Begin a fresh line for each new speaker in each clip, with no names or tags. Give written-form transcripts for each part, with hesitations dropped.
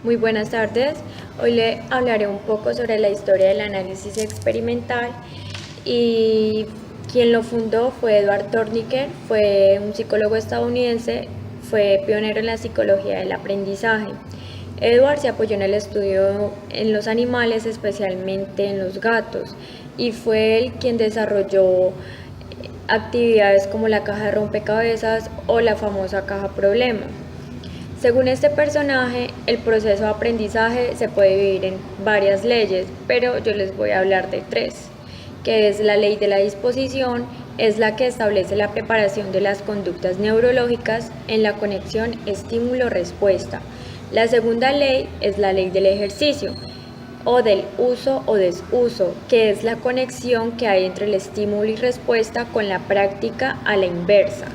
Muy buenas tardes. Hoy le hablaré un poco sobre la historia del análisis experimental y quien lo fundó fue Edward Thorndike, fue un psicólogo estadounidense, fue pionero en la psicología del aprendizaje. Edward se apoyó en el estudio en los animales, especialmente en los gatos, y fue él quien desarrolló actividades como la caja de rompecabezas o la famosa caja problema. Según este personaje, el proceso de aprendizaje se puede dividir en varias leyes, pero yo les voy a hablar de tres, que es la ley de la disposición, es la que establece la preparación de las conductas neurológicas en la conexión estímulo-respuesta. La segunda ley es la ley del ejercicio, o del uso o desuso, que es la conexión que hay entre el estímulo y respuesta con la práctica a la inversa.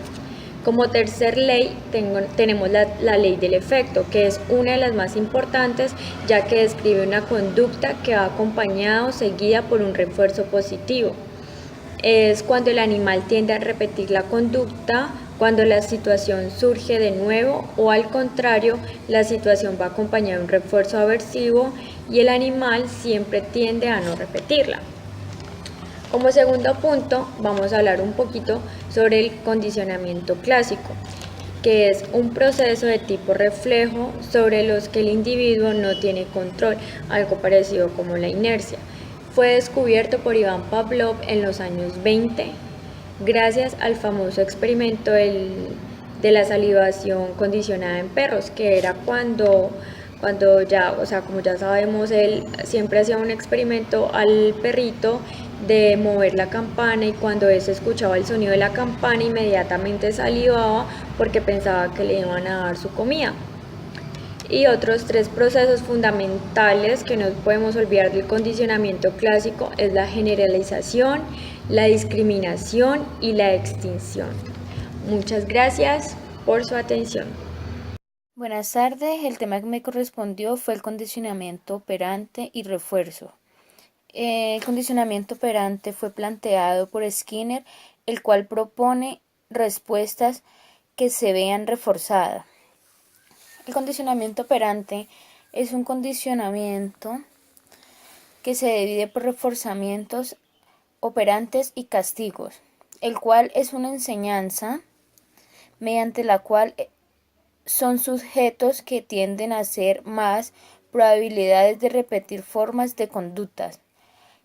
Como tercer ley tenemos la ley del efecto, que es una de las más importantes, ya que describe una conducta que va acompañada o seguida por un refuerzo positivo. Es cuando el animal tiende a repetir la conducta, cuando la situación surge de nuevo o al contrario, la situación va acompañada de un refuerzo aversivo y el animal siempre tiende a no repetirla. Como segundo punto, vamos a hablar un poquito sobre el condicionamiento clásico, que es un proceso de tipo reflejo sobre los que el individuo no tiene control, algo parecido como la inercia. Fue descubierto por Iván Pavlov en los años 20, gracias al famoso experimento de la salivación condicionada en perros, que era cuando ya, o sea, como ya sabemos, él siempre hacía un experimento al perrito de mover la campana y cuando éste escuchaba el sonido de la campana inmediatamente salivaba porque pensaba que le iban a dar su comida. Y otros tres procesos fundamentales que no podemos olvidar del condicionamiento clásico es la generalización, la discriminación y la extinción. Muchas gracias por su atención.
Buenas tardes, el tema que me correspondió fue el condicionamiento operante y refuerzo. El condicionamiento operante fue planteado por Skinner, el cual propone respuestas que se vean reforzadas. El condicionamiento operante es un condicionamiento que se divide por reforzamientos operantes y castigos, el cual es una enseñanza mediante la cual son sujetos que tienden a ser más probabilidades de repetir formas de conductas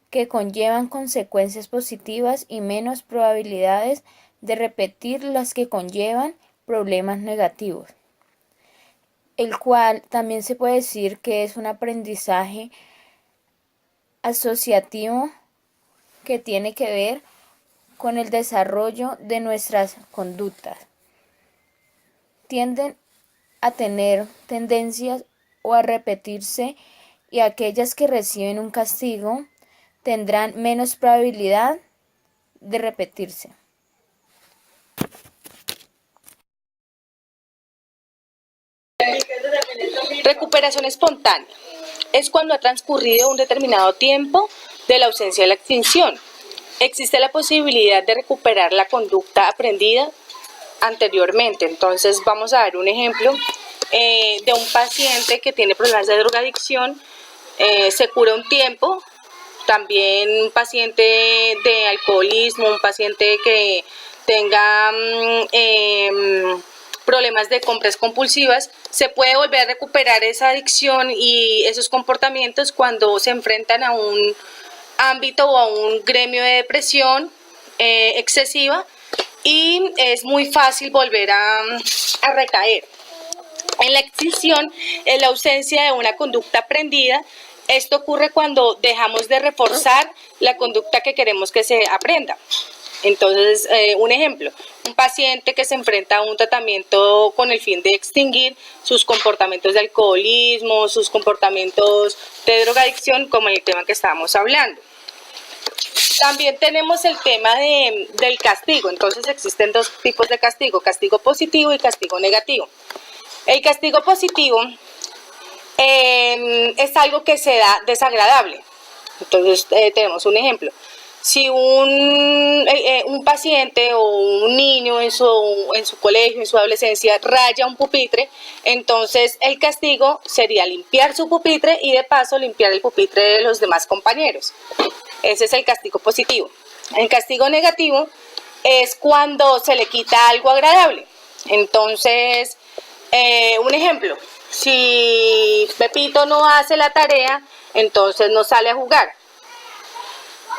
que conllevan consecuencias positivas y menos probabilidades de repetir las que conllevan problemas negativos, el cual también se puede decir que es un aprendizaje asociativo que tiene que ver con el desarrollo de nuestras conductas. Tienden a tener tendencias o a repetirse y aquellas que reciben un castigo tendrán menos probabilidad de repetirse.
Recuperación espontánea. Es cuando ha transcurrido un determinado tiempo de la ausencia de la extinción. Existe la posibilidad de recuperar la conducta aprendida anteriormente. Entonces vamos a dar un ejemplo de un paciente que tiene problemas de drogadicción, se cura un tiempo. También un paciente de alcoholismo, un paciente que tenga problemas de compras compulsivas, se puede volver a recuperar esa adicción y esos comportamientos cuando se enfrentan a un ámbito o a un gremio de depresión excesiva y es muy fácil volver a recaer. En la extinción es la ausencia de una conducta aprendida. Esto ocurre cuando dejamos de reforzar la conducta que queremos que se aprenda. Entonces, un ejemplo, un paciente que se enfrenta a un tratamiento con el fin de extinguir sus comportamientos de alcoholismo, sus comportamientos de drogadicción, como en el tema que estábamos hablando. También tenemos el tema del castigo. Entonces existen dos tipos de castigo, castigo positivo y castigo negativo. El castigo positivo es algo que se da desagradable. Entonces tenemos un ejemplo. Si un paciente o un niño en su colegio, en su adolescencia, raya un pupitre, entonces el castigo sería limpiar su pupitre y de paso limpiar el pupitre de los demás compañeros. Ese es el castigo positivo. El castigo negativo es cuando se le quita algo agradable. Entonces, un ejemplo, si Pepito no hace la tarea, entonces no sale a jugar.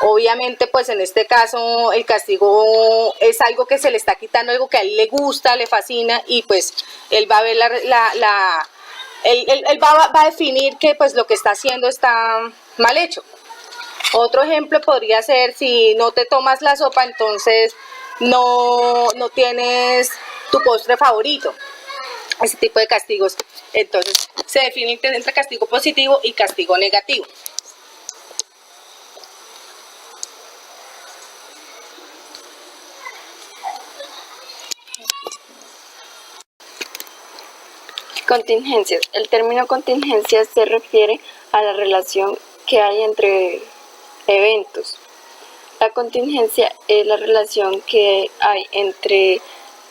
Obviamente, pues en este caso el castigo es algo que se le está quitando, algo que a él le gusta, le fascina, y pues él va a ver él va a definir que pues lo que está haciendo está mal hecho. Otro ejemplo podría ser si no te tomas la sopa, entonces no tienes tu postre favorito. Ese tipo de castigos. Entonces se define entre castigo positivo y castigo negativo.
Contingencias. El término contingencia se refiere a la relación que hay entre eventos. La contingencia es la relación que hay entre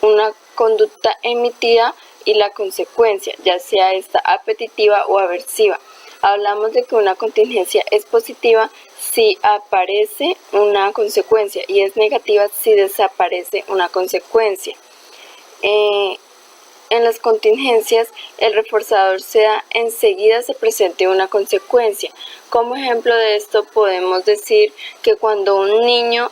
una conducta emitida y la consecuencia, ya sea esta apetitiva o aversiva. Hablamos de que una contingencia es positiva si aparece una consecuencia y es negativa si desaparece una consecuencia. En las contingencias, el reforzador se da enseguida se presente una consecuencia. Como ejemplo de esto podemos decir que cuando un niño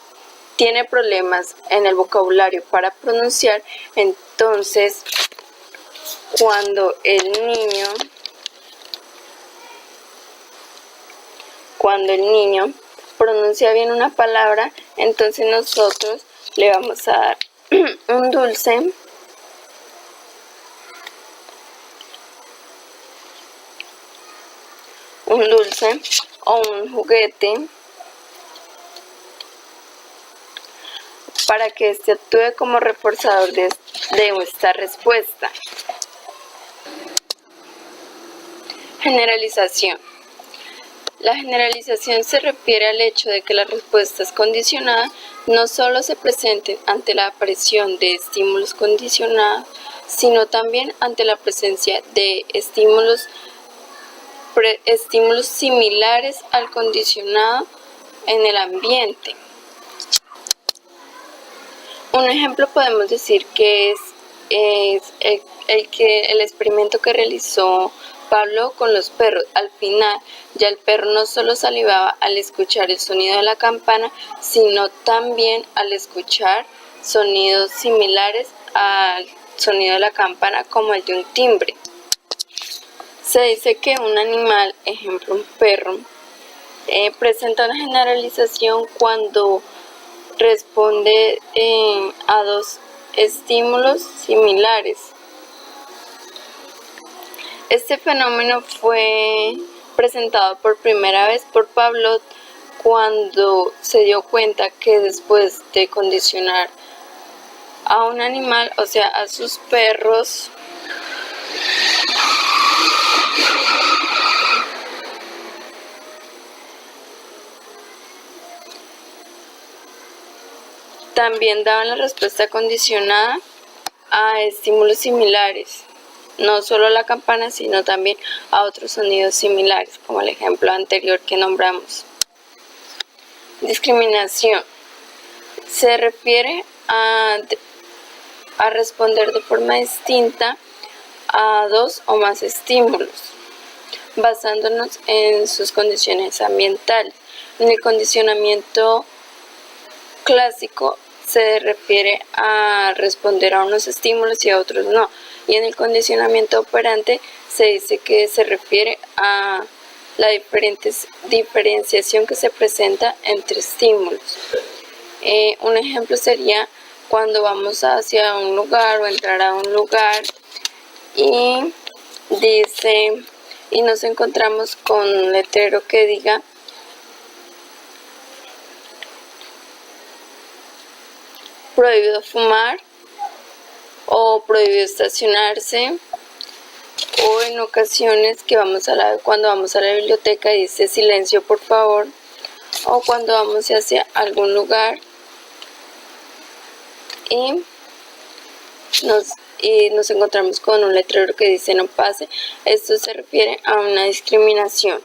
tiene problemas en el vocabulario para pronunciar, entonces cuando el niño pronuncia bien una palabra, entonces nosotros le vamos a dar un dulce o un juguete para que éste actúe como reforzador de esta respuesta. Generalización. La generalización se refiere al hecho de que las respuestas condicionadas no solo se presenten ante la aparición de estímulos condicionados, sino también ante la presencia de estímulos similares al condicionado en el ambiente. Un ejemplo podemos decir que es el experimento que realizó Pablo con los perros. Al final, ya el perro no solo salivaba al escuchar el sonido de la campana, sino también al escuchar sonidos similares al sonido de la campana, como el de un timbre. Se dice que un animal, ejemplo un perro, presenta una generalización cuando responde a dos estímulos similares. Este fenómeno fue presentado por primera vez por Pavlov cuando se dio cuenta que después de condicionar a un animal, o sea, a sus perros, también daban la respuesta condicionada a estímulos similares, no solo a la campana, sino también a otros sonidos similares, como el ejemplo anterior que nombramos. Discriminación. Se refiere a responder de forma distinta a dos o más estímulos, basándonos en sus condiciones ambientales. En el condicionamiento clásico se refiere a responder a unos estímulos y a otros no. Y en el condicionamiento operante se dice que se refiere a la diferenciación que se presenta entre estímulos. Un ejemplo sería cuando vamos hacia un lugar o entrar a un lugar y nos encontramos con un letrero que diga prohibido fumar o prohibido estacionarse, o en ocasiones que cuando vamos a la biblioteca dice silencio por favor, o cuando vamos hacia algún lugar y nos encontramos con un letrero que dice no pase. Esto se refiere a una discriminación.